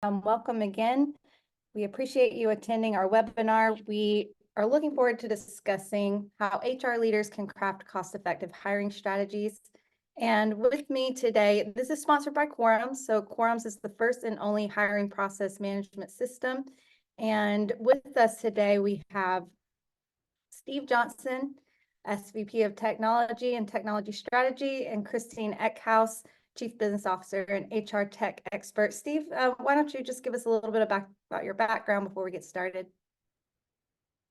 Welcome again. We appreciate you attending our webinar. We are looking forward to discussing how HR leaders can craft cost-effective hiring strategies. And with me today, this is sponsored by Qorums. So Qorums is the first and only hiring process management system. And with us today, we have Steve Johnston, SVP of Technology and Technology Strategy, and Christine Eckhaus, Chief Business Officer and HR Tech Expert. Steve, why don't you just give us a little bit about your background before we get started?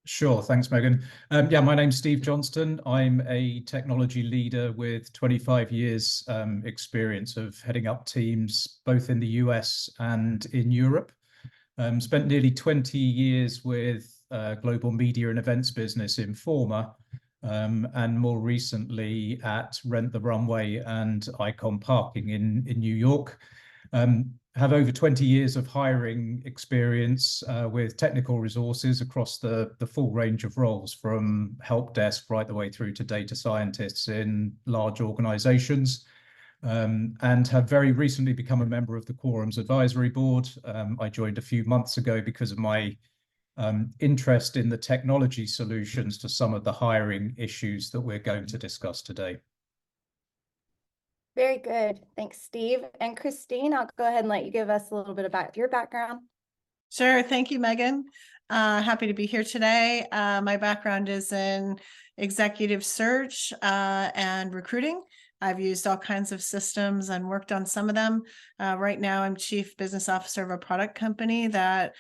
Sure, thanks, Megan. Yeah, my name's Steve Johnston. I'm a technology leader with 25 years experience of heading up teams both in the US and in Europe. Spent nearly 20 years with global media and events business Informa, and more recently at Rent the Runway and Icon Parking in New York. Have over 20 years of hiring experience with technical resources across the full range of roles, from help desk right the way through to data scientists in large organizations, and have very recently become a member of the Qorums Advisory Board. I joined a few months ago because of my interest in the technology solutions to some of the hiring issues that we're going to discuss today. Very good. Thanks, Steve. And Christine, I'll go ahead and let you give us a little bit about your background. Sure. Thank you, Megan. Happy to be here today. My background is in executive search and recruiting. I've used all kinds of systems and worked on some of them. Right now, I'm Chief Business Officer of a product company that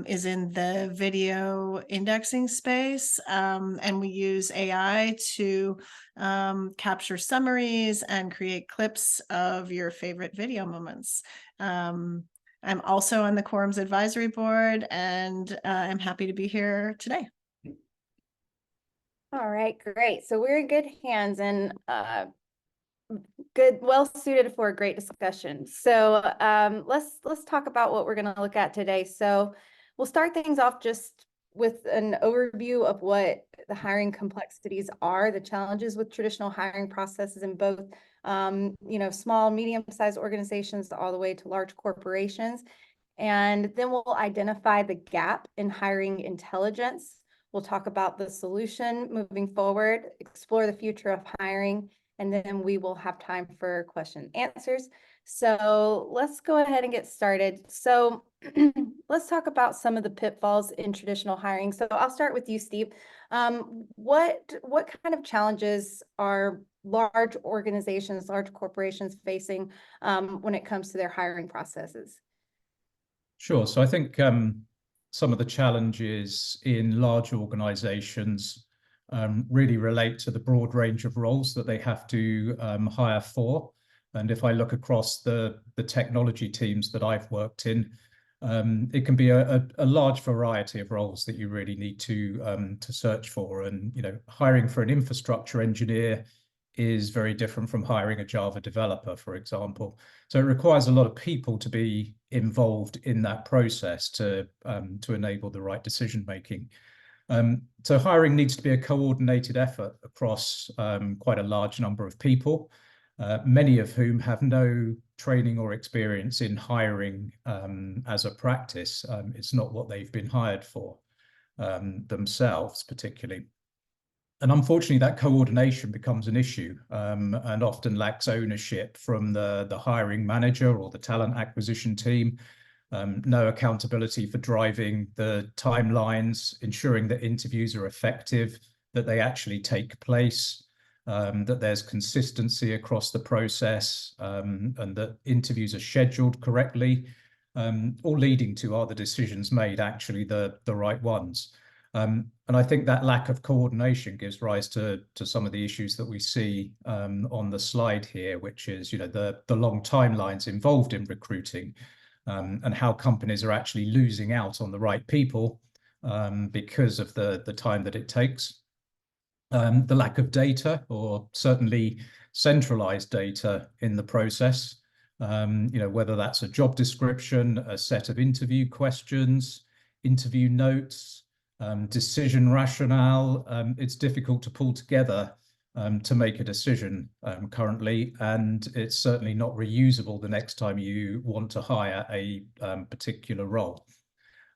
is in the video indexing space. And we use AI to capture summaries and create clips of your favorite video moments. I'm also on the Qorums Advisory Board, and I'm happy to be here today. All right, great. So we're in good hands and well suited for a great discussion. So let's talk about what we're going to look at today. So we'll start things off just with an overview of what the hiring complexities are, the challenges with traditional hiring processes in both small, medium-sized organizations all the way to large corporations. And then we'll identify the gap in hiring intelligence. We'll talk about the solution moving forward, explore the future of hiring, and then we will have time for question and answers. So let's go ahead and get started. So let's talk about some of the pitfalls in traditional hiring. So I'll start with you, Steve. What kind of challenges are large organizations, large corporations facing when it comes to their hiring processes? Sure. So I think some of the challenges in large organizations really relate to the broad range of roles that they have to hire for. And if I look across the technology teams that I've worked in, it can be a large variety of roles that you really need to search for. And hiring for an infrastructure engineer is very different from hiring a Java developer, for example. So it requires a lot of people to be involved in that process to enable the right decision making. So hiring needs to be a coordinated effort across quite a large number of people, many of whom have no training or experience in hiring as a practice. It's not what they've been hired for themselves, particularly. And unfortunately, that coordination becomes an issue and often lacks ownership from the hiring manager or the talent acquisition team. No accountability for driving the timelines, ensuring that interviews are effective, that they actually take place, that there's consistency across the process, and that interviews are scheduled correctly, all leading to, are the decisions made actually the right ones? And I think that lack of coordination gives rise to some of the issues that we see on the slide here, which is the long timelines involved in recruiting, and how companies are actually losing out on the right people because of the time that it takes. The lack of data, or certainly centralized data in the process, whether that's a job description, a set of interview questions, interview notes, decision rationale. It's difficult to pull together to make a decision currently, and it's certainly not reusable the next time you want to hire a particular role.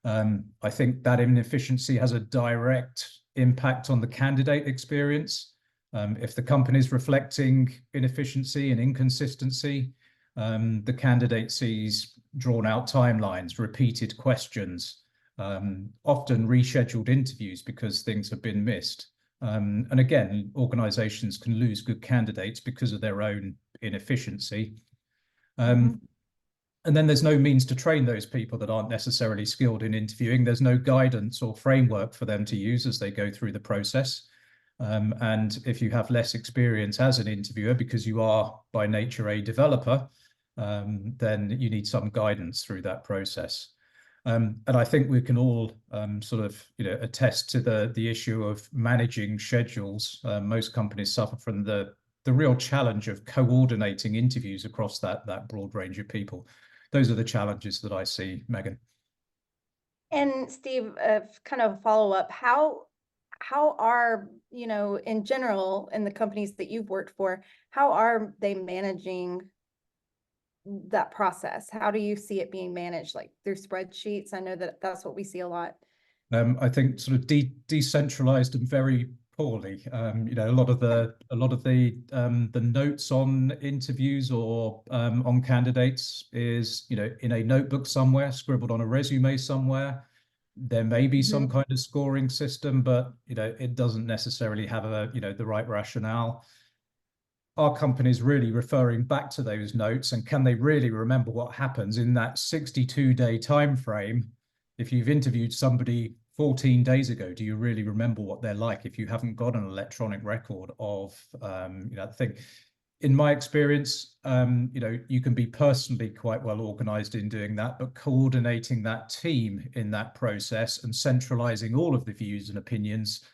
I think that inefficiency has a direct impact on the candidate experience. If the company is reflecting inefficiency and inconsistency, the candidate sees drawn out timelines, repeated questions, often rescheduled interviews because things have been missed. And again, organizations can lose good candidates because of their own inefficiency. And then there's no means to train those people that aren't necessarily skilled in interviewing. There's no guidance or framework for them to use as they go through the process. And if you have less experience as an interviewer, because you are by nature a developer, then you need some guidance through that process. And I think we can all sort of, attest to the issue of managing schedules. Most companies suffer from the real challenge of coordinating interviews across that broad range of people. Those are the challenges that I see, Megan. And Steve, kind of follow up, how are, in general, in the companies that you've worked for, how are they managing that process? How do you see it being managed, like through spreadsheets? I know that that's what we see a lot. I think sort of decentralized and very poorly. A lot of the notes on interviews or on candidates is in a notebook somewhere, scribbled on a resume somewhere. There may be some kind of scoring system, but it doesn't necessarily have the right rationale. Are companies really referring back to those notes, and can they really remember what happens in that 62-day time frame? If you've interviewed somebody 14 days ago, do you really remember what they're like if you haven't got an electronic record of the thing? In my experience, you can be personally quite well organized in doing that, but coordinating that team in that process and centralizing all of the views and opinions,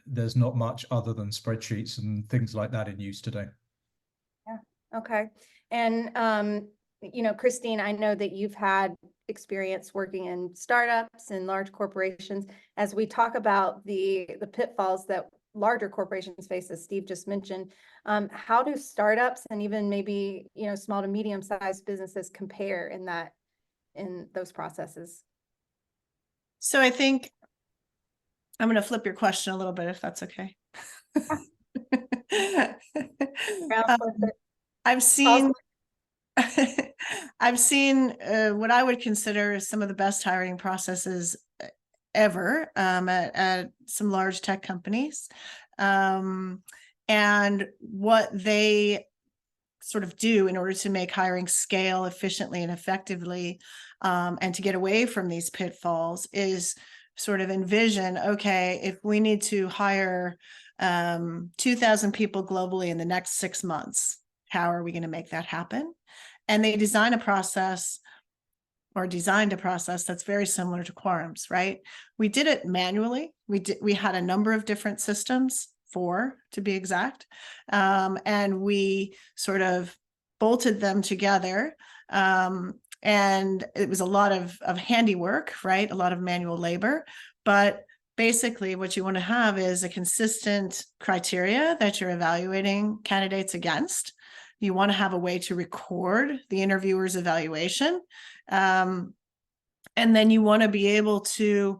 there's not much other than spreadsheets and things like that in use today. Yeah. Okay. And, Christine, I know that you've had experience working in startups and large corporations. As we talk about the pitfalls that larger corporations face, as Steve just mentioned, how do startups and even maybe, small to medium-sized businesses compare in those processes? So I think I'm going to flip your question a little bit, if that's okay. I've seen what I would consider some of the best hiring processes ever at some large tech companies. And what they sort of do in order to make hiring scale efficiently and effectively, and to get away from these pitfalls is sort of envision, okay, if we need to hire 2,000 people globally in the next 6 months, how are we going to make that happen? And they designed a process that's very similar to Qorums, right? We did it manually. We had a number of different systems, 4 to be exact, and we sort of bolted them together. And it was a lot of handiwork, right? A lot of manual labor. But basically what you want to have is a consistent criteria that you're evaluating candidates against. You want to have a way to record the interviewer's evaluation. And then you want to be able to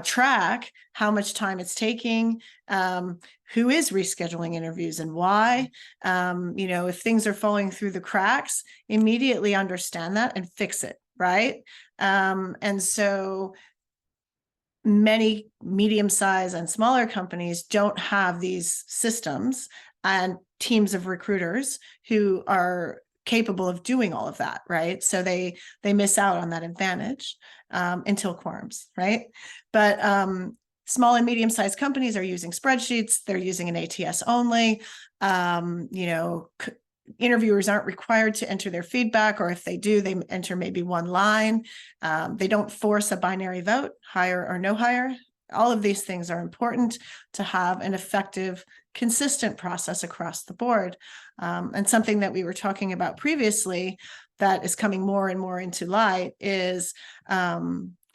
track how much time it's taking, who is rescheduling interviews and why. If things are falling through the cracks, immediately understand that and fix it, right? And so many medium-sized and smaller companies don't have these systems and teams of recruiters who are capable of doing all of that, right? So they miss out on that advantage until Qorums, right? But small and medium-sized companies are using spreadsheets. They're using an ATS only. Interviewers aren't required to enter their feedback, or if they do, they enter maybe one line. They don't force a binary vote, hire or no hire. All of these things are important to have an effective, consistent process across the board. And something that we were talking about previously that is coming more and more into light is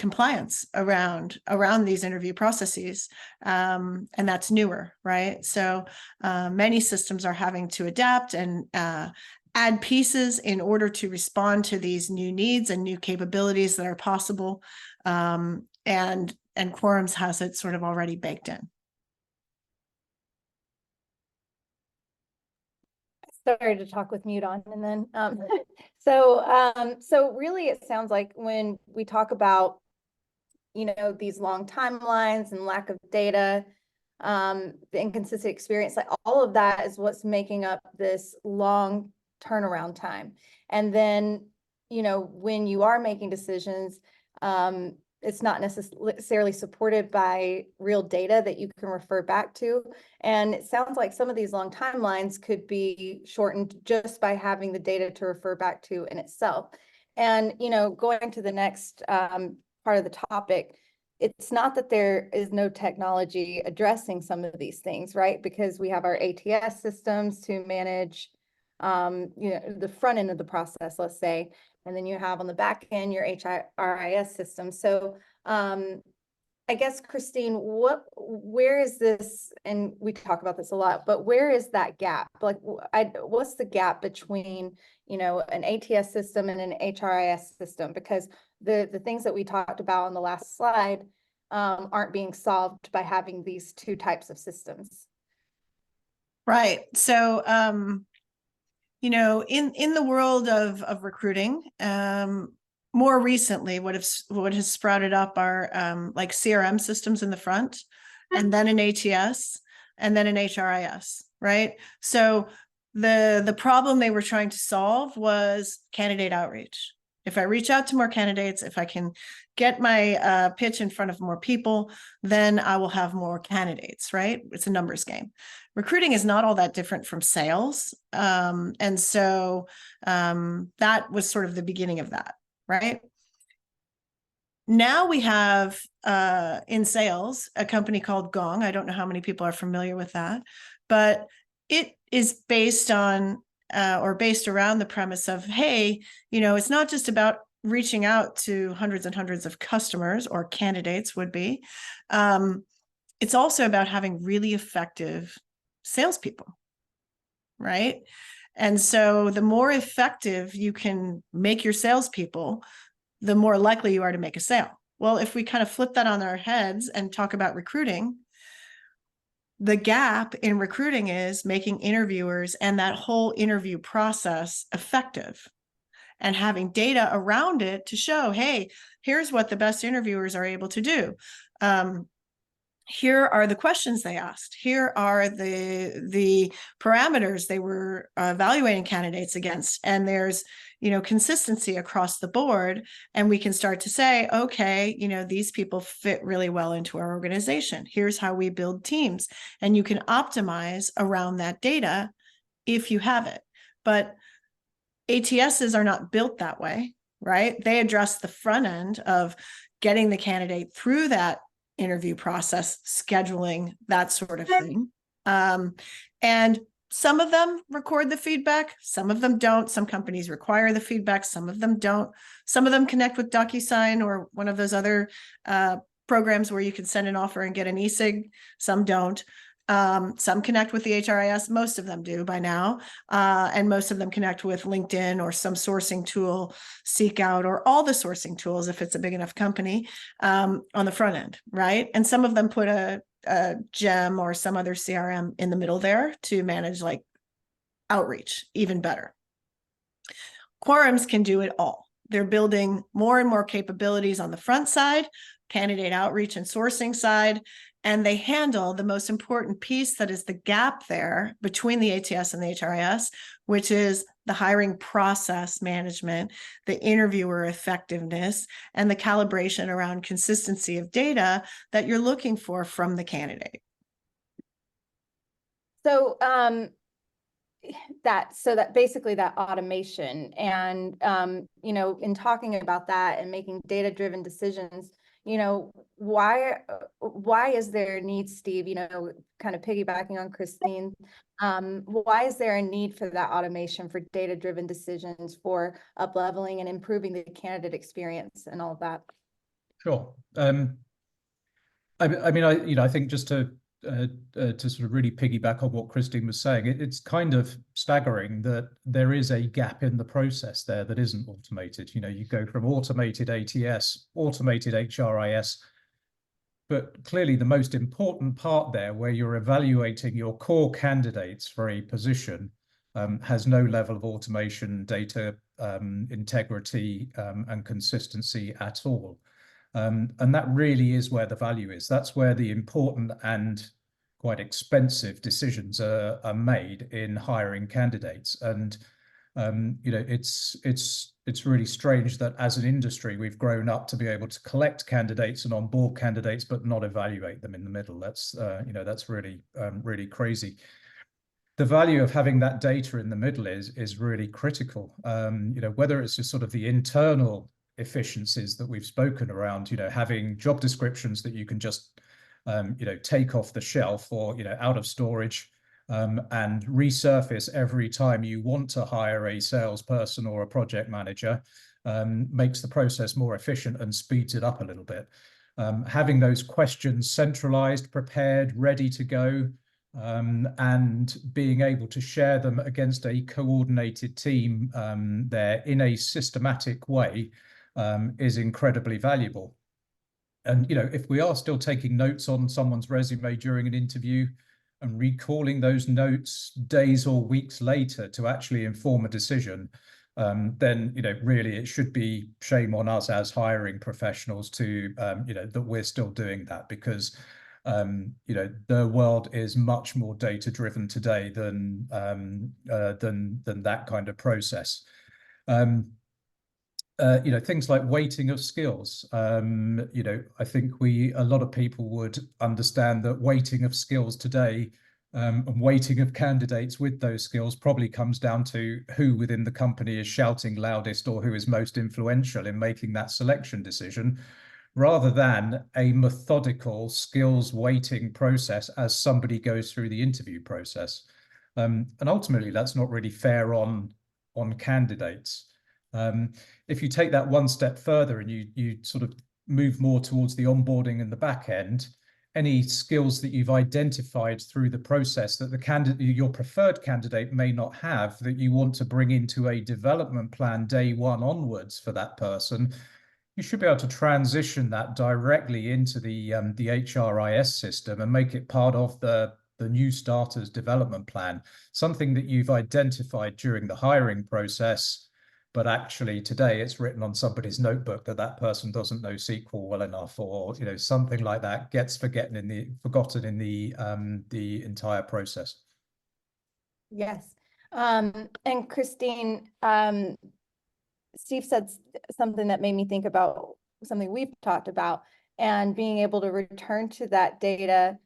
compliance around these interview processes. And that's newer, right? So many systems are having to adapt and add pieces in order to respond to these new needs and new capabilities that are possible. And Qorums has it sort of already baked in. Sorry to talk with mute on, and then so really it sounds like when we talk about, you know, these long timelines and lack of data, the inconsistent experience, like all of that is what's making up this long turnaround time. And then, you know, when you are making decisions, it's not necessarily supported by real data that you can refer back to. And it sounds like some of these long timelines could be shortened just by having the data to refer back to in itself. And, you know, going to the next part of the topic, it's not that there is no technology addressing some of these things, right? Because we have our ATS systems to manage, you know, the front end of the process, let's say, and then you have on the back end your HRIS system. So I guess, Christine, where is this, and we talk about this a lot, but where is that gap? Like, what's the gap between, you know, an ATS system and an HRIS system? Because the things that we talked about on the last slide aren't being solved by having these two types of systems. Right. So, you know, in the world of recruiting, more recently, what has sprouted up are like CRM systems in the front, and then an ATS, and then an HRIS, right? So the problem they were trying to solve was candidate outreach. If I reach out to more candidates, if I can get my pitch in front of more people, then I will have more candidates, right? It's a numbers game. Recruiting is not all that different from sales. And so that was sort of the beginning of that, right? Now we have in sales a company called Gong. I don't know how many people are familiar with that, but it is based on or based around the premise of, hey, you know, it's not just about reaching out to hundreds and hundreds of customers, or candidates would be. It's also about having really effective salespeople, right? And so the more effective you can make your salespeople, the more likely you are to make a sale. Well, if we kind of flip that on our heads and talk about recruiting, the gap in recruiting is making interviewers and that whole interview process effective, and having data around it to show, hey, here's what the best interviewers are able to do. Here are the questions they asked. Here are the parameters they were evaluating candidates against. And there's, you know, consistency across the board. And we can start to say, okay, you know, these people fit really well into our organization. Here's how we build teams. And you can optimize around that data if you have it. But ATSs are not built that way, right? They address the front end of getting the candidate through that interview process, scheduling, that sort of thing. And some of them record the feedback, some of them don't. Some companies require the feedback, some of them don't. Some of them connect with DocuSign or one of those other programs where you can send an offer and get an e-sig, some don't. Some connect with the HRIS, most of them do by now, and most of them connect with LinkedIn or some sourcing tool, Seek Out, or all the sourcing tools if it's a big enough company on the front end, right? And some of them put a gem or some other CRM in the middle there to manage like outreach even better. Qorums can do it all. They're building more and more capabilities on the front side, candidate outreach and sourcing side, and they handle the most important piece that is the gap there between the ATS and the HRIS, which is the hiring process management, the interviewer effectiveness, and the calibration around consistency of data that you're looking for from the candidate. So that basically that automation and you know, in talking about that and making data-driven decisions, you know, why is there a need, Steve, you know, kind of piggybacking on Christine, why is there a need for that automation, for data-driven decisions, for up-leveling and improving the candidate experience and all of that? Sure. I mean, I think just to sort of really piggyback on what Christine was saying, it's kind of staggering that there is a gap in the process there that isn't automated. You go from automated ATS, automated HRIS, but clearly the most important part there, where you're evaluating your core candidates for a position, has no level of automation, data integrity, and consistency at all. And that really is where the value is. That's where the important and quite expensive decisions are made in hiring candidates. And it's really strange that as an industry we've grown up to be able to collect candidates and onboard candidates, but not evaluate them in the middle. That's that's really really crazy. The value of having that data in the middle is really critical. Whether it's just sort of the internal efficiencies that we've spoken around, having job descriptions that you can just take off the shelf or out of storage, and resurface every time you want to hire a salesperson or a project manager, makes the process more efficient and speeds it up a little bit. Having those questions centralized, prepared, ready to go, and being able to share them against a coordinated team there in a systematic way is incredibly valuable. And if we are still taking notes on someone's resume during an interview and recalling those notes days or weeks later to actually inform a decision, then really it should be shame on us as hiring professionals to that we're still doing that, because the world is much more data driven today than that kind of process. Things like weighting of skills. I think a lot of people would understand that weighting of skills today, and weighting of candidates with those skills, probably comes down to who within the company is shouting loudest or who is most influential in making that selection decision, rather than a methodical skills weighting process as somebody goes through the interview process. And ultimately, that's not really fair on candidates. If you take that one step further and you sort of move more towards the onboarding and the back end, any skills that you've identified through the process that your preferred candidate may not have, that you want to bring into a development plan day one onwards for that person, you should be able to transition that directly into the HRIS system and make it part of the new starters development plan, something that you've identified during the hiring process. But actually today it's written on somebody's notebook that person doesn't know SQL well enough, or something like that gets forgotten in the entire process. Yes. And Christine, Steve said something that made me think about something we've talked about, and being able to return to that data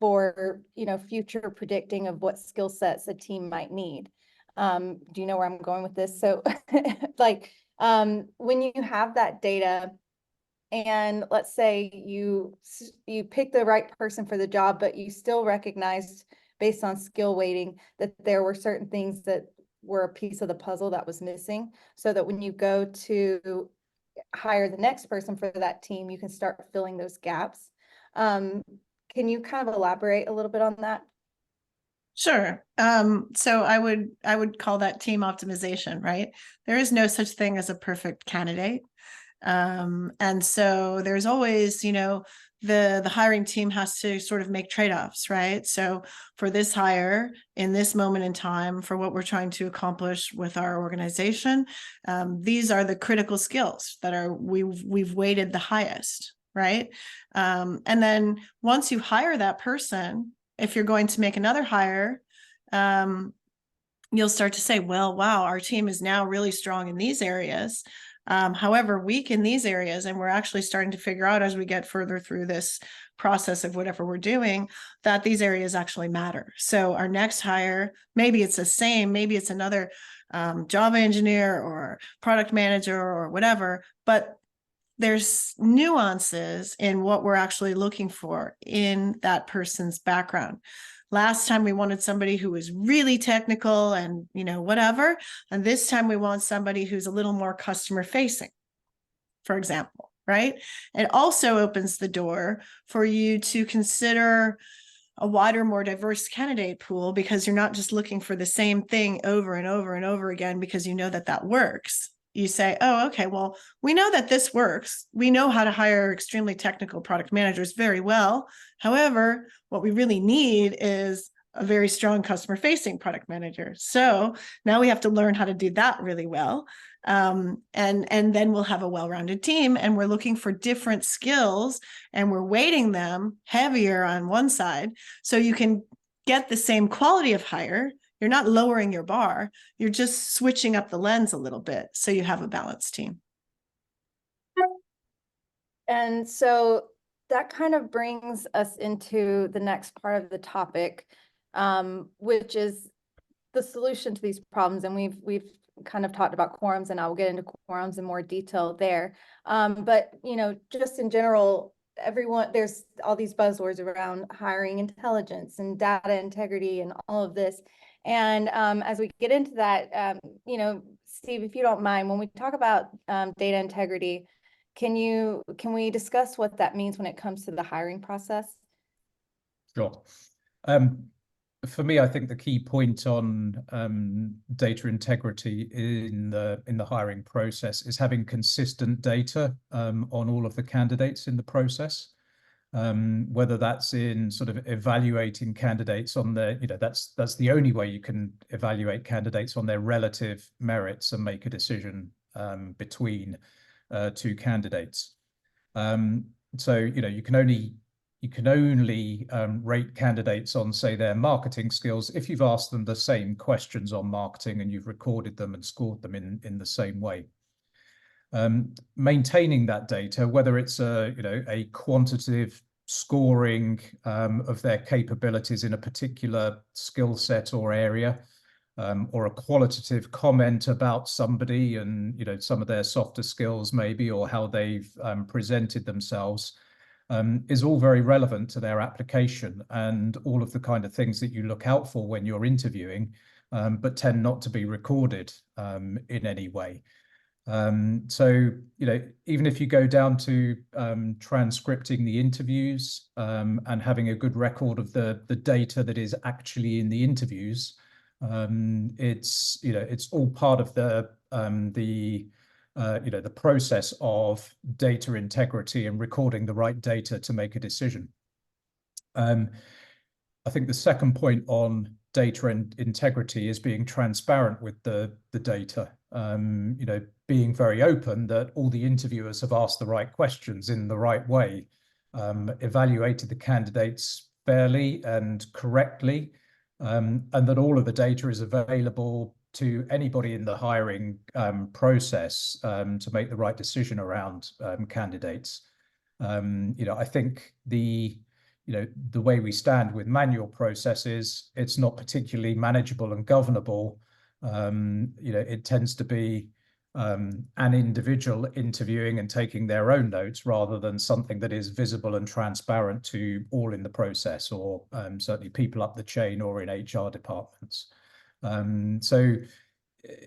for future predicting of what skill sets a team might need. Do you know where I'm going with this? So like when you have that data, and let's say you pick the right person for the job, but you still recognized based on skill weighting that there were certain things that were a piece of the puzzle that was missing, so that when you go to hire the next person for that team, you can start filling those gaps. Can you kind of elaborate a little bit on that? Sure. So I would call that team optimization, right? There is no such thing as a perfect candidate. And so there's always, the hiring team has to sort of make trade-offs, right? So for this hire in this moment in time, for what we're trying to accomplish with our organization, these are the critical skills that we've weighted the highest, right? And then once you hire that person, if you're going to make another hire, you'll start to say, well, wow, our team is now really strong in these areas. However, weak in these areas, and we're actually starting to figure out as we get further through this process of whatever we're doing, that these areas actually matter. So our next hire, maybe it's the same, maybe it's another Java engineer or product manager or whatever, but there's nuances in what we're actually looking for in that person's background. Last time we wanted somebody who was really technical and, whatever. And this time we want somebody who's a little more customer facing, for example, right? It also opens the door for you to consider a wider, more diverse candidate pool, because you're not just looking for the same thing over and over and over again because you know that that works. You say, oh, okay, well, we know that this works. We know how to hire extremely technical product managers very well. However, what we really need is a very strong customer-facing product manager. So now we have to learn how to do that really well. And then we'll have a well-rounded team, and we're looking for different skills, and we're weighting them heavier on one side so you can get the same quality of hire. You're not lowering your bar. You're just switching up the lens a little bit so you have a balanced team. And so that kind of brings us into the next part of the topic, which is the solution to these problems. And we've kind of talked about Qorums, and I will get into Qorums in more detail there. But, you know, just in general, everyone, there's all these buzzwords around hiring intelligence and data integrity and all of this. And as we get into that, you know, Steve, if you don't mind, when we talk about data integrity, can we discuss what that means when it comes to the hiring process? Sure. For me, I think the key point on data integrity in the hiring process is having consistent data on all of the candidates in the process. Whether that's in sort of evaluating candidates on their, you know, that's the only way you can evaluate candidates on their relative merits and make a decision between two candidates. So, you know, you can only rate candidates on, say, their marketing skills if you've asked them the same questions on marketing and you've recorded them and scored them in the same way. Maintaining that data, whether it's a quantitative scoring of their capabilities in a particular skill set or area, or a qualitative comment about somebody and, you know, some of their softer skills maybe, or how they've presented themselves, is all very relevant to their application and all of the kind of things that you look out for when you're interviewing, but tend not to be recorded in any way. So, you know, even if you go down to transcripting the interviews and having a good record of the data that is actually in the interviews, it's, you know, it's all part of the process of data integrity and recording the right data to make a decision. I think the second point on data and integrity is being transparent with the data. You know, being very open that all the interviewers have asked the right questions in the right way, evaluated the candidates fairly and correctly, and that all of the data is available to anybody in the hiring process to make the right decision around candidates. You know, I think the way we stand with manual processes, it's not particularly manageable and governable. You know, it tends to be an individual interviewing and taking their own notes rather than something that is visible and transparent to all in the process, or certainly people up the chain or in HR departments. So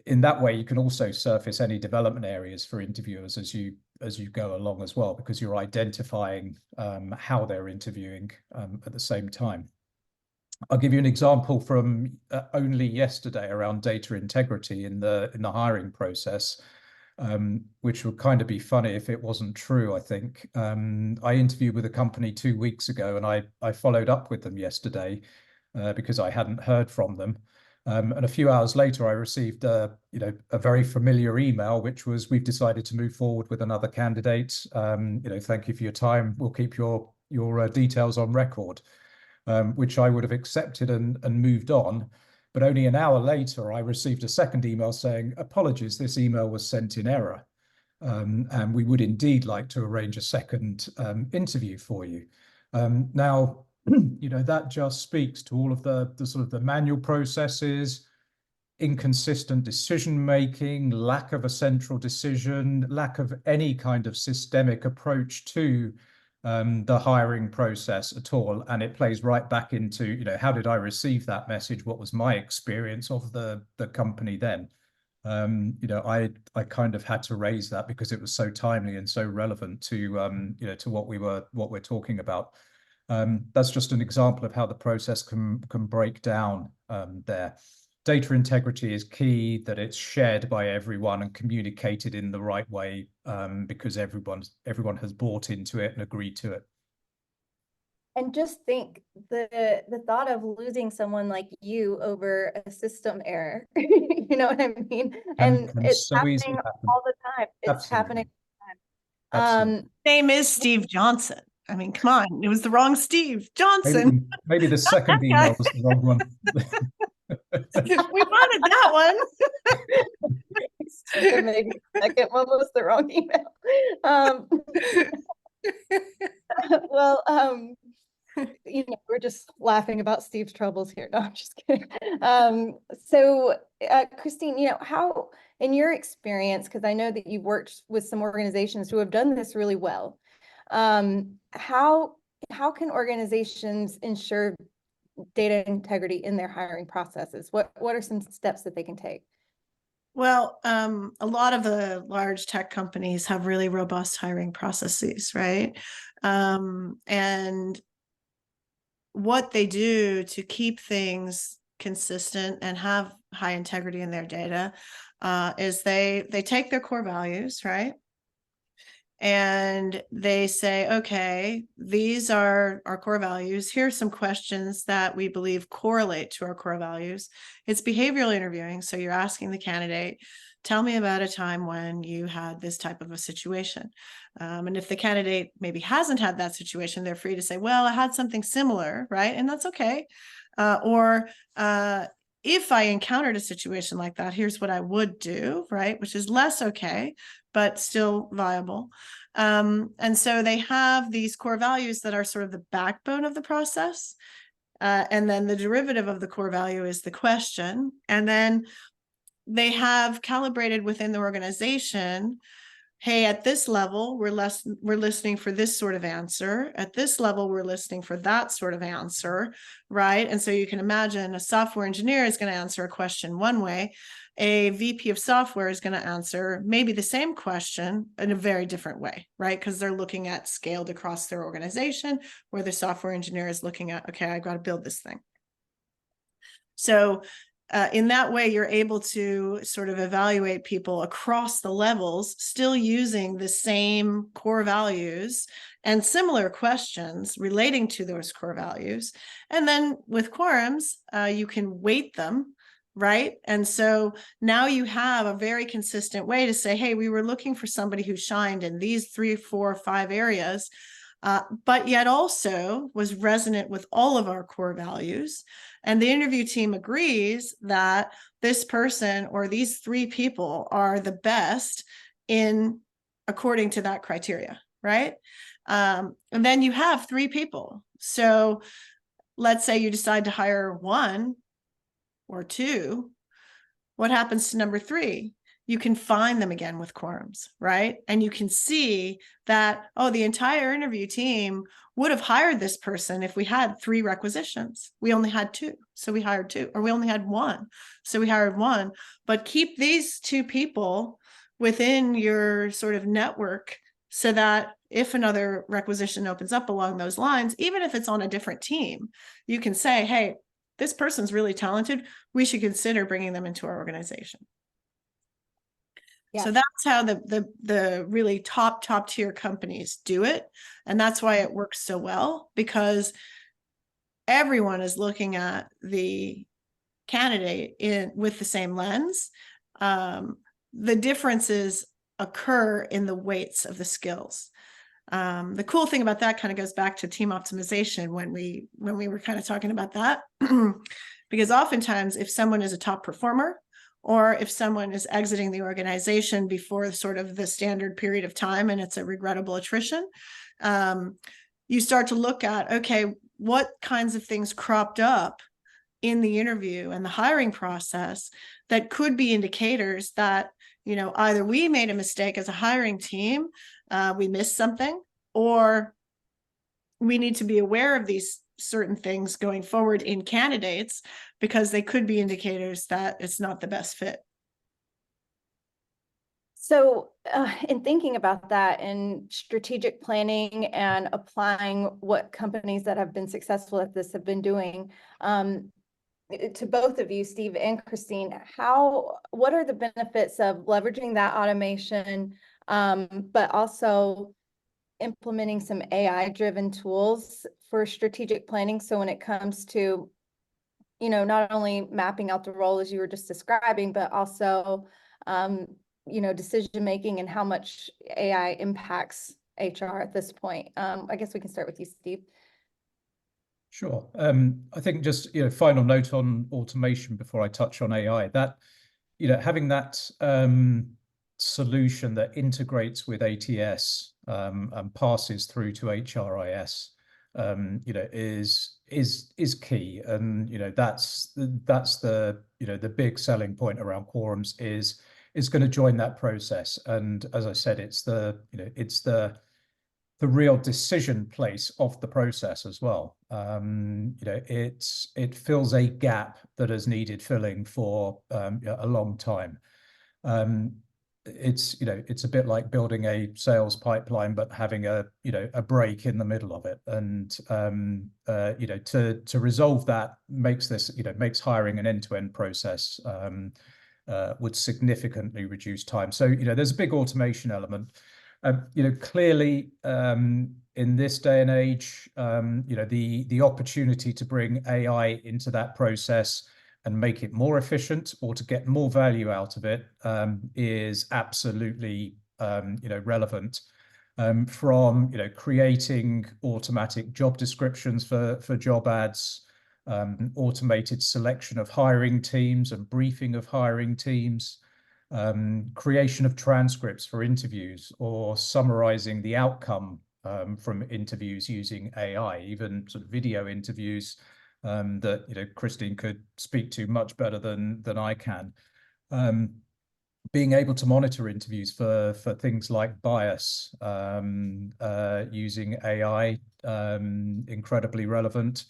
in that way, you can also surface any development areas for interviewers as you go along as well, because you're identifying how they're interviewing at the same time. I'll give you an example from only yesterday around data integrity in the hiring process, which would kind of be funny if it wasn't true, I think. I interviewed with a company 2 weeks ago, and I followed up with them yesterday because I hadn't heard from them. And a few hours later, I received a very familiar email, which was, "We've decided to move forward with another candidate. You know, thank you for your time. We'll keep your details on record." Which I would have accepted and moved on. But only an hour later, I received a second email saying, "Apologies, this email was sent in error. And we would indeed like to arrange a second interview for you." Now, you know, that just speaks to all of the sort of the manual processes, inconsistent decision-making, lack of a central decision, lack of any kind of systemic approach to the hiring process at all. And it plays right back into, you know, how did I receive that message? What was my experience of the company then? I kind of had to raise that because it was so timely and so relevant to to what we're talking about. That's just an example of how the process can break down there. Data integrity is key, that it's shared by everyone and communicated in the right way, because everyone has bought into it and agreed to it. And just think the thought of losing someone like you over a system error, you know what I mean? And Can it's so easily happening happen. all the time. It's Absolutely. happening all the time. Absolutely. Name is Steve Johnson. I mean, come on, it was the wrong Steve Johnson. Maybe the second email was the wrong one. We wanted that one. Maybe the second one was the wrong email. Well, we're just laughing about Steve's troubles here. No, I'm just kidding. Christine, how, in your experience, because I know that you've worked with some organizations who have done this really well, how can organizations ensure data integrity in their hiring processes? What are some steps that they can take? Well, a lot of the large tech companies have really robust hiring processes, right? And what they do to keep things consistent and have high integrity in their data is they take their core values, right? And they say, okay, these are our core values. Here are some questions that we believe correlate to our core values. It's behavioral interviewing. So you're asking the candidate, tell me about a time when you had this type of a situation. And if the candidate maybe hasn't had that situation, they're free to say, well, I had something similar, right? And that's okay. If I encountered a situation like that, here's what I would do, right? Which is less okay, but still viable. And so they have these core values that are sort of the backbone of the process. And then the derivative of the core value is the question. And then they have calibrated within the organization, hey, at this level, we're listening for this sort of answer. At this level, we're listening for that sort of answer, right? And so you can imagine a software engineer is going to answer a question one way. A VP of software is going to answer maybe the same question in a very different way, right? Because they're looking at scaled across their organization, where the software engineer is looking at, okay, I've got to build this thing. So in that way, you're able to sort of evaluate people across the levels, still using the same core values and similar questions relating to those core values. And then with Qorums, you can weight them, right? And so now you have a very consistent way to say, hey, we were looking for somebody who shined in these 3, 4, 5 areas, but yet also was resonant with all of our core values. And the interview team agrees that this person or these 3 people are the best according to that criteria, right? And then you have 3 people. So let's say you decide to hire 1 or 2. What happens to number 3? You can find them again with Qorums, right? And you can see that, oh, the entire interview team would have hired this person if we had 3 requisitions. We only had 2, so we hired 2, or we only had 1, so we hired 1. But keep these 2 people within your sort of network so that if another requisition opens up along those lines, even if it's on a different team, you can say, hey, this person's really talented. We should consider bringing them into our organization. Yeah. So that's how the really top tier companies do it. And that's why it works so well, because everyone is looking at the candidate with the same lens. The differences occur in the weights of the skills. The cool thing about that kind of goes back to team optimization when we were kind of talking about that, because oftentimes if someone is a top performer, or if someone is exiting the organization before sort of the standard period of time and it's a regrettable attrition, you start to look at, okay, what kinds of things cropped up in the interview and the hiring process that could be indicators that, either we made a mistake as a hiring team, we missed something, or we need to be aware of these certain things going forward in candidates, because they could be indicators that it's not the best fit. So in thinking about that and strategic planning and applying what companies that have been successful at this have been doing, to both of you, Steve and Christine, what are the benefits of leveraging that automation, but also implementing some AI-driven tools for strategic planning? So when it comes to, not only mapping out the role as you were just describing, but also, decision-making and how much AI impacts HR at this point. I guess we can start with you, Steve. Sure. I think just, final note on automation before I touch on AI, that, having that solution that integrates with ATS and passes through to HRIS, is key. And, that's the, the big selling point around Qorums is going to join that process. And as I said, it's the real decision place of the process as well. It fills a gap that is needed filling for a long time. It's a bit like building a sales pipeline, but having a break in the middle of it. And to resolve that makes hiring an end-to-end process, would significantly reduce time. So there's a big automation element. Clearly, in this day and age, the opportunity to bring AI into that process and make it more efficient or to get more value out of it is absolutely relevant. From creating automatic job descriptions for job ads, automated selection of hiring teams and briefing of hiring teams, creation of transcripts for interviews, or summarizing the outcome from interviews using AI, even sort of video interviews that Christine could speak to much better than I can. Being able to monitor interviews for things like bias using AI, incredibly relevant.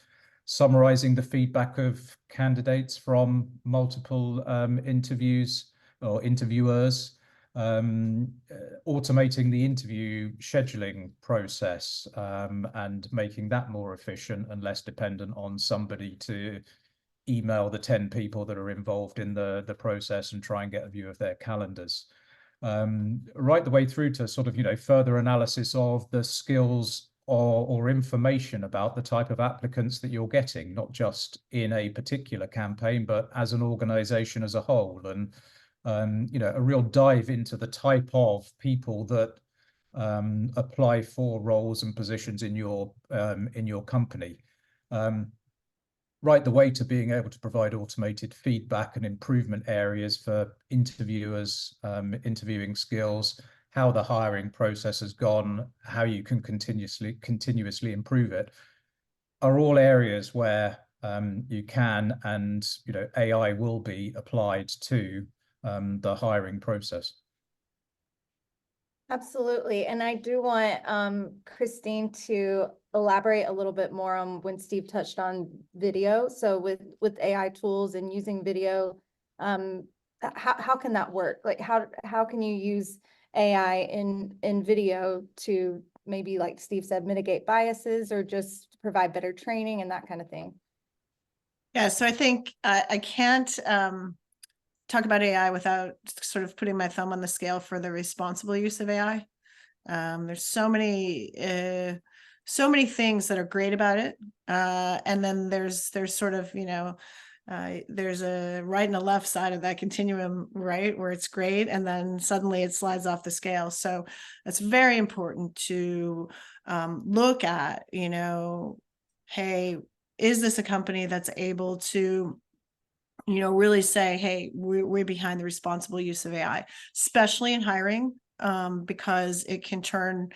Summarizing the feedback of candidates from multiple interviews or interviewers, automating the interview scheduling process and making that more efficient and less dependent on somebody to email the 10 people that are involved in the process and try and get a view of their calendars. Right the way through to sort of, further analysis of the skills or information about the type of applicants that you're getting, not just in a particular campaign, but as an organization as a whole. And a real dive into the type of people that apply for roles and positions in your company. Right the way to being able to provide automated feedback and improvement areas for interviewers, interviewing skills, how the hiring process has gone, how you can continuously improve it, are all areas where you can and AI will be applied to the hiring process. Absolutely. And I do want Christine to elaborate a little bit more on when Steve touched on video. So with AI tools and using video, how can that work? Like how can you use AI in video to maybe, like Steve said, mitigate biases or just provide better training and that kind of thing? Yeah, so I think I can't talk about AI without sort of putting my thumb on the scale for the responsible use of AI. There's so many things that are great about it, and then there's sort of there's a right and a left side of that continuum, right, where it's great and then suddenly it slides off the scale. So it's very important to look at, hey, is this a company that's able to really say, hey, we're behind the responsible use of AI, especially in hiring, because it can turn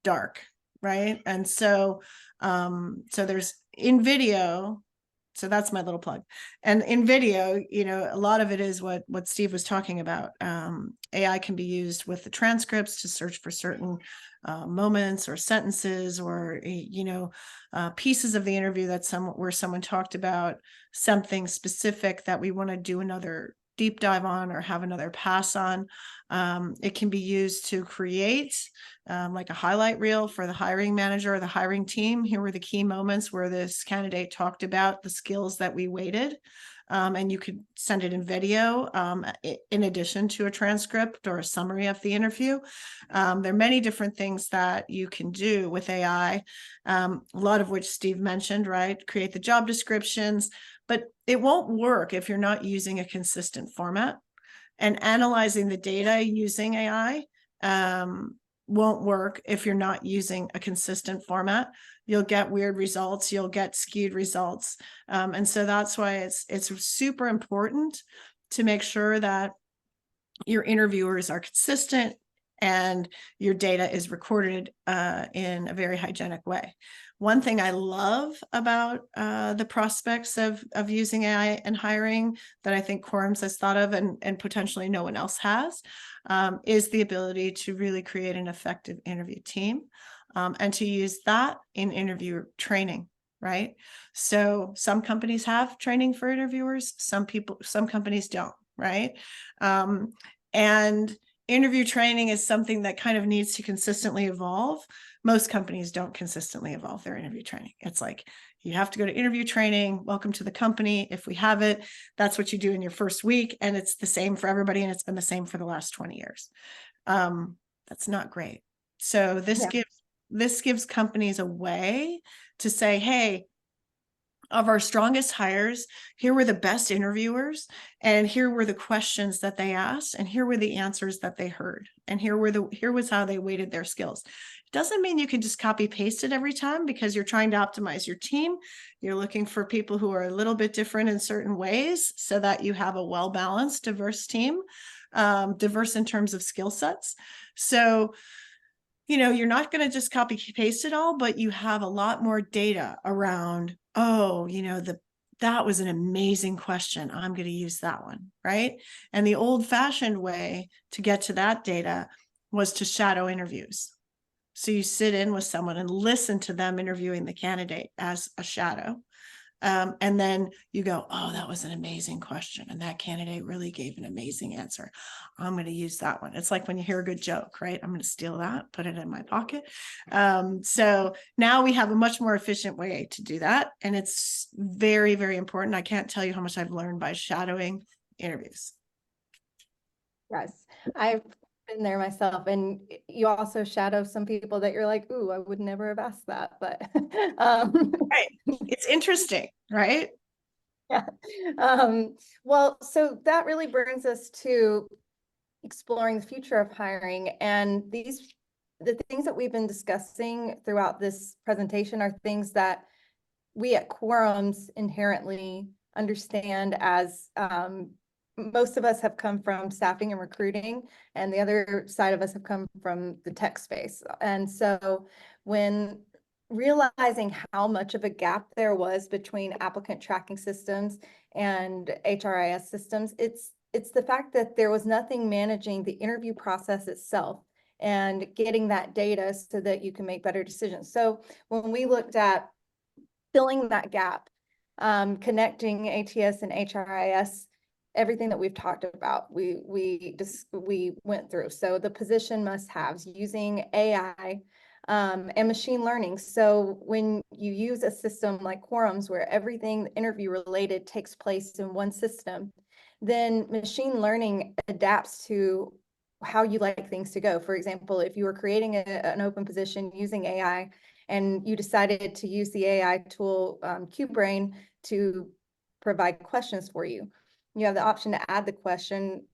dark, right? And so there's in video. So that's my little plug. And in video, a lot of it is what Steve was talking about. AI can be used with the transcripts to search for certain moments or sentences or, pieces of the interview where someone talked about something specific that we want to do another deep dive on or have another pass on. It can be used to create like a highlight reel for the hiring manager or the hiring team. Here were the key moments where this candidate talked about the skills that we weighted. And you could send it in video in addition to a transcript or a summary of the interview. There are many different things that you can do with AI, a lot of which Steve mentioned, right? Create the job descriptions, but it won't work if you're not using a consistent format. And analyzing the data using AI won't work if you're not using a consistent format. You'll get weird results, you'll get skewed results. And so that's why it's super important to make sure that your interviewers are consistent and your data is recorded in a very hygienic way. One thing I love about the prospects of using AI and hiring that I think Qorums has thought of and potentially no one else has is the ability to really create an effective interview team and to use that in interview training, right? So some companies have training for interviewers, some companies don't, right? And interview training is something that kind of needs to consistently evolve. Most companies don't consistently evolve their interview training. It's like, you have to go to interview training. Welcome to the company. If we have it, that's what you do in your first week. And it's the same for everybody. And it's been the same for the last 20 years. That's not great. So this gives companies a way to say, hey, of our strongest hires, here were the best interviewers, and here were the questions that they asked, and here were the answers that they heard, and here was how they weighted their skills. It doesn't mean you can just copy paste it every time, because you're trying to optimize your team. You're looking for people who are a little bit different in certain ways so that you have a well-balanced, diverse team, diverse in terms of skill sets. So, you know, you're not going to just copy paste it all, but you have a lot more data around, oh, you know, that was an amazing question. I'm going to use that one, right? And the old-fashioned way to get to that data was to shadow interviews. So you sit in with someone and listen to them interviewing the candidate as a shadow. And then you go, oh, that was an amazing question. And that candidate really gave an amazing answer. I'm going to use that one. It's like when you hear a good joke, right? I'm going to steal that, put it in my pocket. So now we have a much more efficient way to do that. And it's very, very important. I can't tell you how much I've learned by shadowing interviews. Yes, I've been there myself, and you also shadow some people that you're like, ooh, I would never have asked that, but right. It's interesting, right? Yeah. Well, so that really brings us to exploring the future of hiring, and the things that we've been discussing throughout this presentation are things that we at Qorums inherently understand as most of us have come from staffing and recruiting, and the other side of us have come from the tech space. And so when realizing how much of a gap there was between applicant tracking systems and HRIS systems, it's the fact that there was nothing managing the interview process itself and getting that data so that you can make better decisions. So when we looked at filling that gap, connecting ATS and HRIS, everything that we've talked about, we went through. So the position must-haves, using AI and machine learning. So when you use a system like Qorums, where everything interview related takes place in one system, then machine learning adapts to how you like things to go. For example, if you were creating an open position using AI and you decided to use the AI tool QBrain to provide questions for you, you have the option to add the question,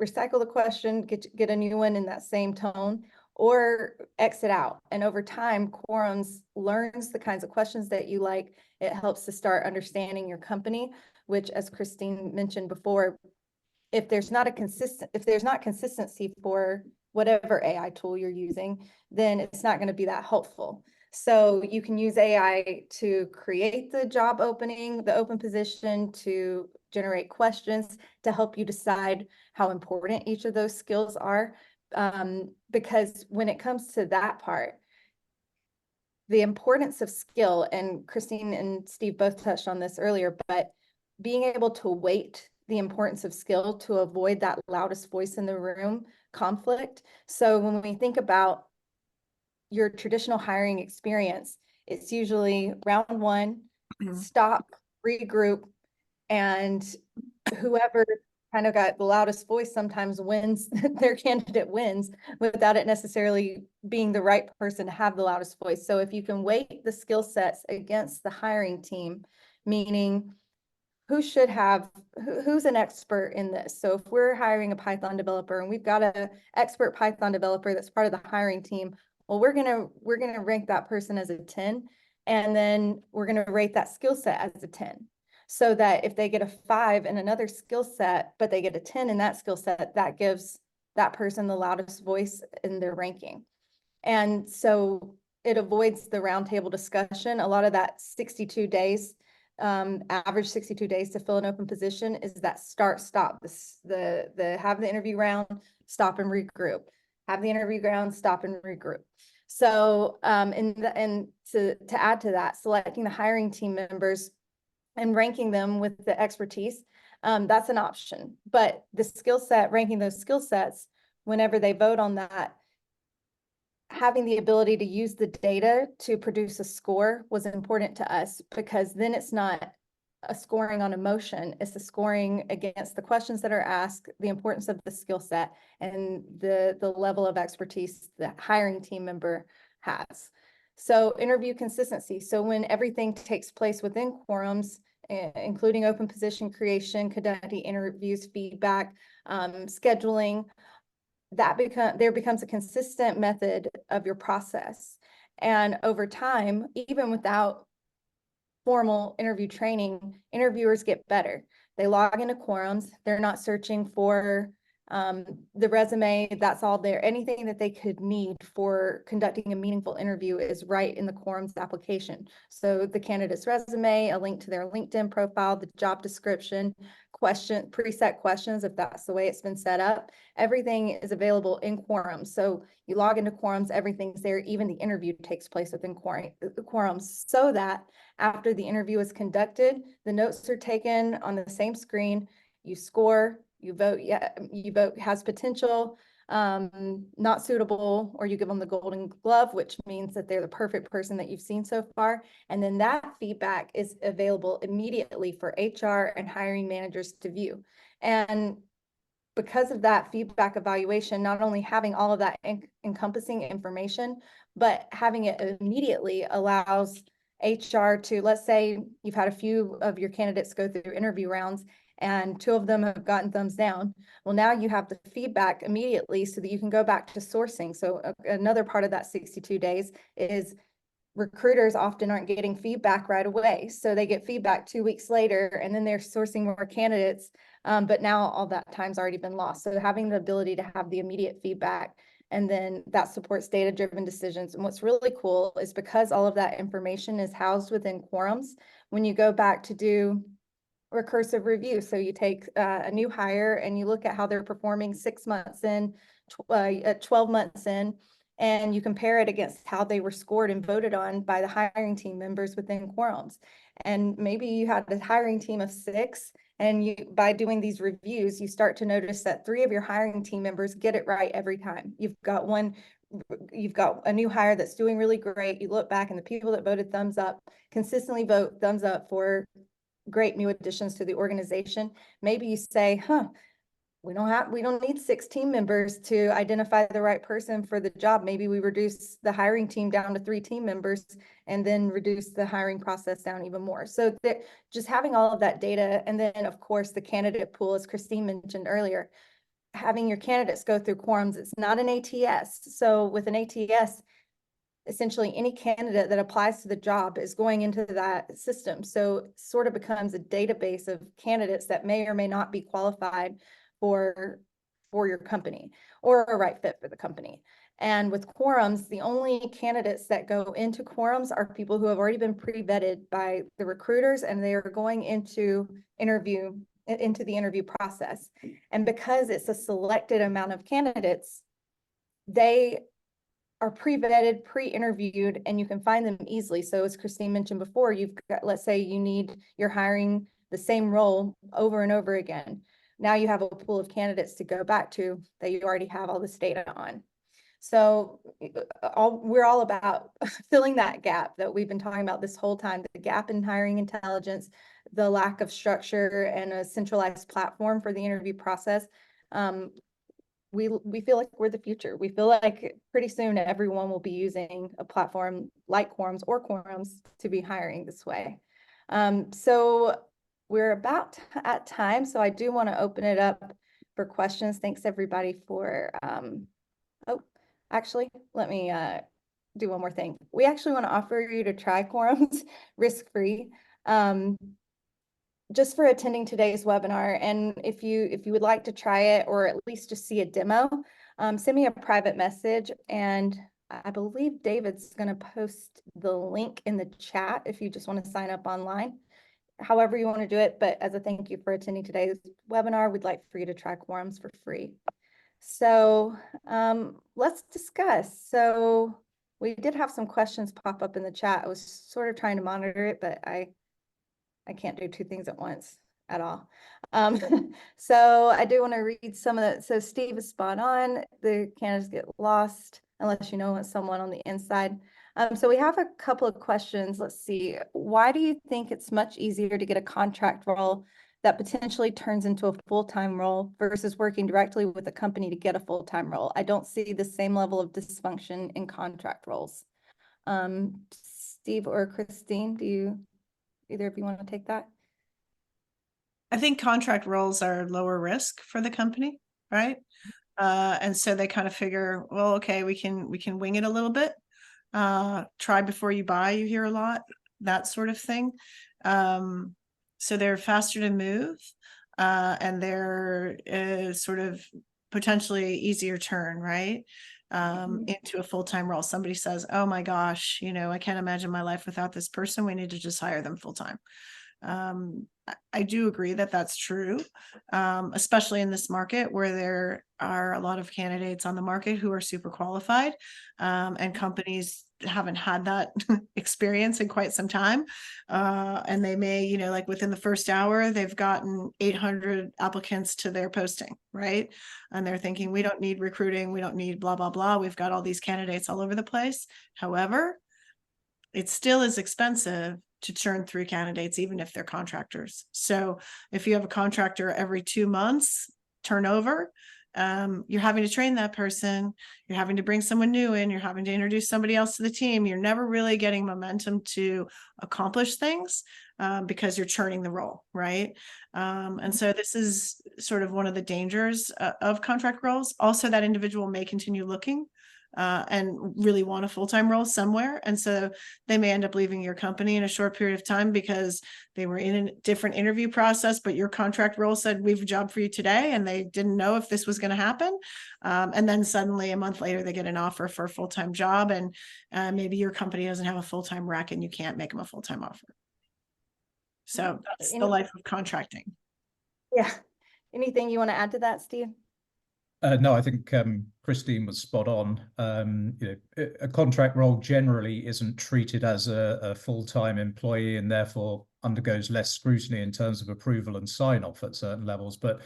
recycle the question, get a new one in that same tone, or exit out. And over time, Qorums learns the kinds of questions that you like. It helps to start understanding your company, which, as Christine mentioned before, if there's not consistency for whatever AI tool you're using, then it's not going to be that helpful. So you can use AI to create the job opening, the open position, to generate questions, to help you decide how important each of those skills are. Because when it comes to that part, the importance of skill, and Christine and Steve both touched on this earlier, but being able to weight the importance of skill to avoid that loudest voice in the room conflict. So when we think about your traditional hiring experience, it's usually round one, stop, regroup, and whoever kind of got the loudest voice sometimes wins, their candidate wins without it necessarily being the right person to have the loudest voice. So if you can weight the skill sets against the hiring team, meaning who's an expert in this? So if we're hiring a Python developer and we've got a expert Python developer that's part of the hiring team, well, we're gonna rank that person as a 10, and then we're gonna rate that skill set as a 10. So that if they get a 5 in another skill set, but they get a 10 in that skill set, that gives that person the loudest voice in their ranking. And so it avoids the roundtable discussion. A lot of that 62 days, average 62 days to fill an open position is that start, stop, the have the interview round, stop and regroup, have the interview round, stop and regroup. So, and to add to that, selecting the hiring team members and ranking them with the expertise, that's an option. But the skill set, ranking those skill sets, whenever they vote on that, having the ability to use the data to produce a score was important to us, because then it's not a scoring on emotion, it's a scoring against the questions that are asked, the importance of the skill set, and the level of expertise the hiring team member has. So interview consistency. So when everything takes place within Qorums, including open position creation, conducting interviews, feedback, scheduling, there becomes a consistent method of your process. And over time, even without formal interview training, interviewers get better. They log into Qorums. They're not searching for the resume, that's all there. Anything that they could need for conducting a meaningful interview is right in the Qorums application. So the candidate's resume, a link to their LinkedIn profile, the job description, preset questions, if that's the way it's been set up, everything is available in Qorums. So you log into Qorums, everything's there, even the interview takes place within Qorums, so that after the interview is conducted, the notes are taken on the same screen, you score, you vote, you vote has potential, not suitable, or you give them the golden glove, which means that they're the perfect person that you've seen so far. And then that feedback is available immediately for HR and hiring managers to view. And because of that feedback evaluation, not only having all of that encompassing information, but having it immediately allows HR to, let's say you've had a few of your candidates go through interview rounds and 2 of them have gotten thumbs down. Well, now you have the feedback immediately so that you can go back to sourcing. So another part of that 62 days is recruiters often aren't getting feedback right away. So they get feedback 2 weeks later, and then they're sourcing more candidates. But now all that time's already been lost. So having the ability to have the immediate feedback, and then that supports data-driven decisions. And what's really cool is because all of that information is housed within Qorums, when you go back to do recursive review. So you take a new hire and you look at how they're performing 6 months in, 12 months in, and you compare it against how they were scored and voted on by the hiring team members within Qorums. And maybe you had a hiring team of 6, and by doing these reviews, you start to notice that 3 of your hiring team members get it right every time. You've got a new hire that's doing really great. You look back and the people that voted thumbs up consistently vote thumbs up for great new additions to the organization. Maybe you say, we don't need 6 team members to identify the right person for the job. Maybe we reduce the hiring team down to 3 team members and then reduce the hiring process down even more. So just having all of that data, and then of course the candidate pool, as Christine mentioned earlier, having your candidates go through Qorums, it's not an ATS. So with an ATS, essentially any candidate that applies to the job is going into that system. So it sort of becomes a database of candidates that may or may not be qualified for your company or a right fit for the company. And with Qorums, the only candidates that go into Qorums are people who have already been pre-vetted by the recruiters, and they are going into the interview process. And because it's a selected amount of candidates, they are pre-vetted, pre-interviewed, and you can find them easily. So as Christine mentioned before, you've got, let's say you need, you're hiring the same role over and over again. Now you have a pool of candidates to go back to that you already have all this data on. So we're all about filling that gap that we've been talking about this whole time, the gap in hiring intelligence, the lack of structure and a centralized platform for the interview process. We feel like we're the future. We feel like pretty soon everyone will be using a platform like Qorums or Qorums to be hiring this way. So we're about at time, so I do want to open it up for questions. Thanks everybody for, oh, actually, let me do one more thing. We actually want to offer you to try Qorums risk-free. Just for attending today's webinar. And if you would like to try it or at least just see a demo, send me a private message. And I believe David's going to post the link in the chat if you just want to sign up online, however you want to do it. But as a thank you for attending today's webinar, we'd like for you to try Qorums for free. So let's discuss. So we did have some questions pop up in the chat. I was sort of trying to monitor it, but I can't do two things at once at all. So I do want to read some of that. So Steve is spot on. The candidates get lost unless you know someone on the inside. So we have a couple of questions. Let's see. Why do you think it's much easier to get a contract role that potentially turns into a full-time role versus working directly with a company to get a full-time role? I don't see the same level of dysfunction in contract roles. Steve or Christine, do you? Either of you want to take that? I think contract roles are lower risk for the company, right? And so they kind of figure, well, okay, we can wing it a little bit. Try before you buy, you hear a lot, that sort of thing. So they're faster to move, and they're sort of potentially easier turn, right? Into a full-time role. Somebody says, oh my gosh, I can't imagine my life without this person. We need to just hire them full-time. I do agree that that's true, especially in this market where there are a lot of candidates on the market who are super qualified, and companies haven't had that experience in quite some time. And they may, like within the first hour, they've gotten 800 applicants to their posting, right? And they're thinking, we don't need recruiting. We don't need blah, blah, blah. We've got all these candidates all over the place. However, it still is expensive to churn through candidates, even if they're contractors. So if you have a contractor every 2 months turnover, you're having to train that person, you're having to bring someone new in, you're having to introduce somebody else to the team. You're never really getting momentum to accomplish things, because you're churning the role, right? And so this is sort of one of the dangers of contract roles. Also, that individual may continue looking and really want a full-time role somewhere. And so they may end up leaving your company in a short period of time because they were in a different interview process, but your contract role said, we have a job for you today. And they didn't know if this was going to happen. And then suddenly a month later, they get an offer for a full-time job. And maybe your company doesn't have a full-time rec and you can't make them a full-time offer. So that's the life of contracting. Yeah. Anything you want to add to that, Steve? No, I think Christine was spot on. A contract role generally isn't treated as a full-time employee and therefore undergoes less scrutiny in terms of approval and sign-off at certain levels. But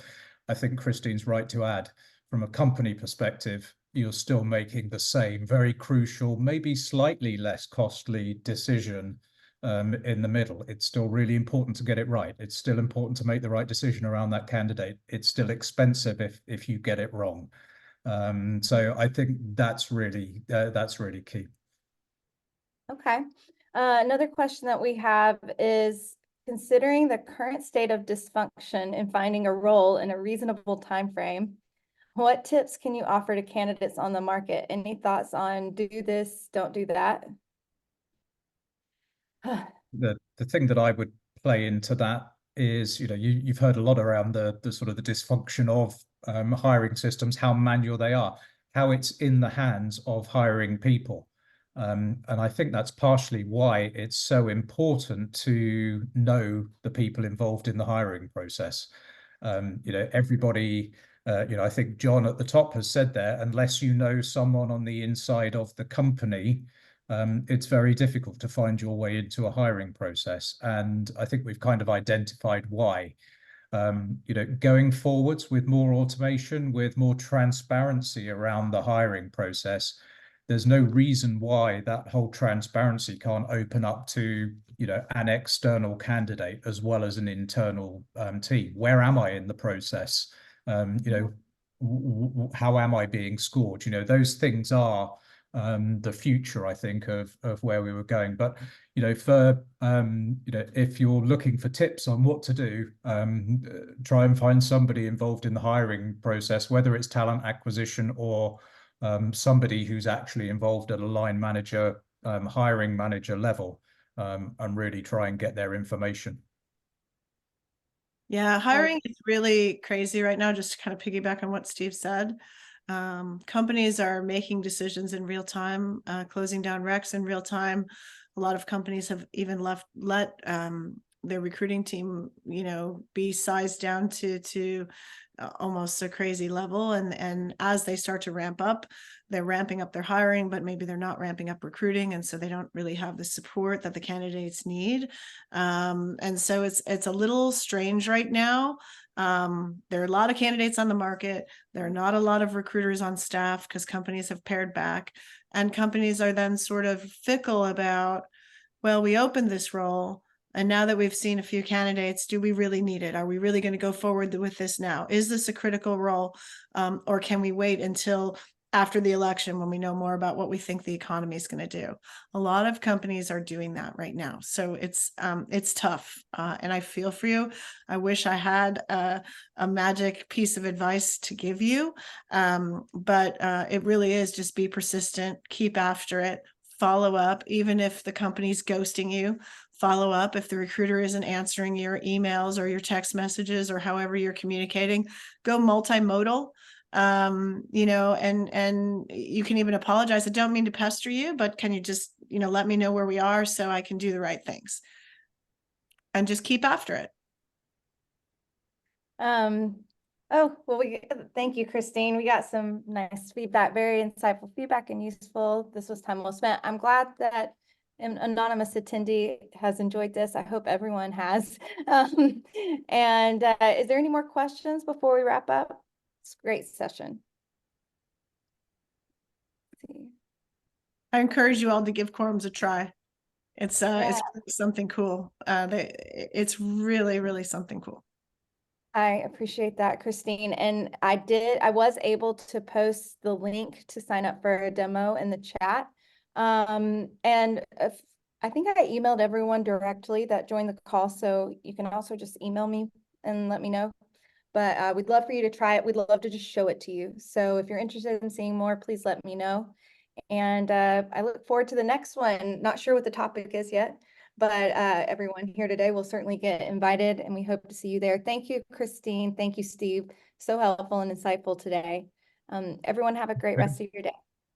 I think Christine's right to add, from a company perspective, you're still making the same very crucial, maybe slightly less costly decision in the middle. It's still really important to get it right. It's still important to make the right decision around that candidate. It's still expensive if you get it wrong. So I think that's really key. Okay. Another question that we have is, considering the current state of dysfunction in finding a role in a reasonable time frame, what tips can you offer to candidates on the market? Any thoughts on do this, don't do that? The thing that I would play into that is, you've heard a lot around the sort of the dysfunction of hiring systems, how manual they are, how it's in the hands of hiring people. And I think that's partially why it's so important to know the people involved in the hiring process. Everybody, I think John at the top has said there, unless you know someone on the inside of the company, it's very difficult to find your way into a hiring process. And I think we've kind of identified why. Going forwards with more automation, with more transparency around the hiring process, there's no reason why that whole transparency can't open up to, an external candidate as well as an internal team. Where am I in the process? How am I being scored? Those things are the future, I think, of where we were going. But if you're looking for tips on what to do, try and find somebody involved in the hiring process, whether it's talent acquisition or somebody who's actually involved at a line manager, hiring manager level, and really try and get their information. Yeah, hiring is really crazy right now, just to kind of piggyback on what Steve said. Companies are making decisions in real time, closing down recs in real time. A lot of companies have even let their recruiting team, be sized down to almost a crazy level. And as they start to ramp up, they're ramping up their hiring, but maybe they're not ramping up recruiting. And so they don't really have the support that the candidates need. And so it's a little strange right now. There are a lot of candidates on the market. There are not a lot of recruiters on staff because companies have pared back, and companies are then sort of fickle about, well, we opened this role, and now that we've seen a few candidates, do we really need it? Are we really going to go forward with this now? Is this a critical role? Or can we wait until after the election when we know more about what we think the economy is going to do? A lot of companies are doing that right now. So it's tough. And I feel for you. I wish I had a magic piece of advice to give you. But it really is just be persistent, keep after it, follow up, even if the company's ghosting you. Follow up if the recruiter isn't answering your emails or your text messages or however you're communicating. Go multimodal, and you can even apologize. I don't mean to pester you, but can you just, let me know where we are so I can do the right things, and just keep after it. Oh, well, thank you, Christine. We got some nice feedback, very insightful feedback and useful. This was time well spent. I'm glad that an anonymous attendee has enjoyed this. I hope everyone has. And is there any more questions before we wrap up? It's a great session. Let's see. I encourage you all to give Qorums a try. It's something cool. It's really, really something cool. I appreciate that, Christine. And I was able to post the link to sign up for a demo in the chat. And I think I emailed everyone directly that joined the call, so you can also just email me and let me know. But we'd love for you to try it. We'd love to just show it to you. So if you're interested in seeing more, please let me know. And I look forward to the next one. Not sure what the topic is yet, but everyone here today will certainly get invited, and we hope to see you there. Thank you, Christine. Thank you, Steve. So helpful and insightful today. Everyone have a great rest of your day.